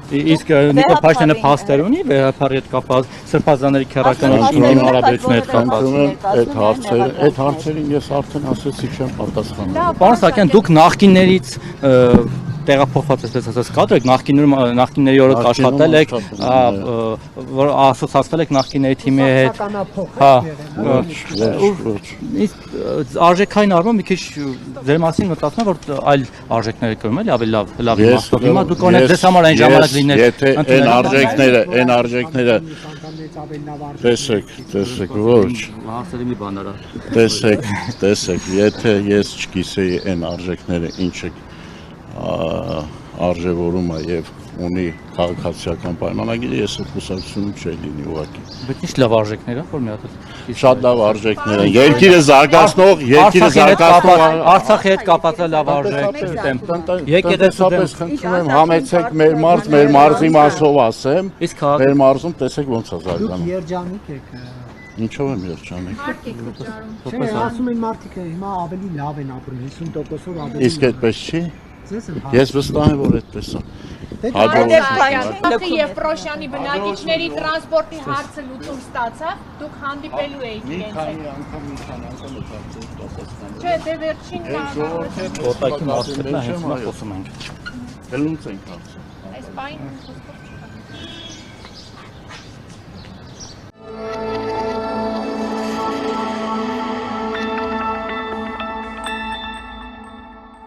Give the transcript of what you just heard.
Իսկ Նիկոլ Փաշինյանը փաստեր ունի վեհապարի հետ կապված սրբազանների քերականությունների հարաբերությունների հետ կապված։ Այդ հարցերին ես արդեն ասեցի չեմ պատասխանել։ Պարոն Սահակյան, դուք նախկիններից տեղափոխված ասած կադր եք, նախկինների օրոք աշխատել եք, որ ասոցացվել եք նախկինների թիմի հետ։ Հա։ Արժեքային առումով մի քիչ ձեր մասին մտածում եմ, որ այլ արժեքներ եք կրում, էլի ավելի լավ իմաստով։ Հիմա դուք օրինակ ձեզ համար այն ժամանակ լիներ։ Եթե այն արժեքները տեսեք, ոչ։ Հարցերի մի բան արա։ Տեսեք, եթե ես չգիտեի այն արժեքները ինչը արժևորում է եւ ունի քաղաքացիական պայմանագիրը, ես այդ կուսակցությունում չէի լինի ուղղակի։ Բայց ինչ լավ արժեքներ է, որ մի հատ։ Շատ լավ արժեքներ են։ Երկիրը զարգացնող, Արցախի հետ կապված լավ արժեք, գիտեմ։ Եկեղեցուպես խնդրում եմ համեցեք մեր մարզի մասով ասեմ։ Մեր մարզում տեսեք ոնց է զարգանում։ Երջանիկ եք։ Ինչով եմ երջանիկ։ Չէ, ասում են մարդիկ հիմա ավելի լավ են ապրում, 50%-ով ավելի։ Իսկ այդպես չի։ Ես վստահ եմ, որ այդպես է։ Հաջորդ եւ Պրոշյանի բնակիչների տրանսպորտի հարցը լուծում ստացավ, դուք հանդիպելու էիք իրենց հետ։ Չէ, դե վերջին Որտակի մասը նա հենց հիմա խոսում ենք։ Դելունց ենք հարցը։ այս բանը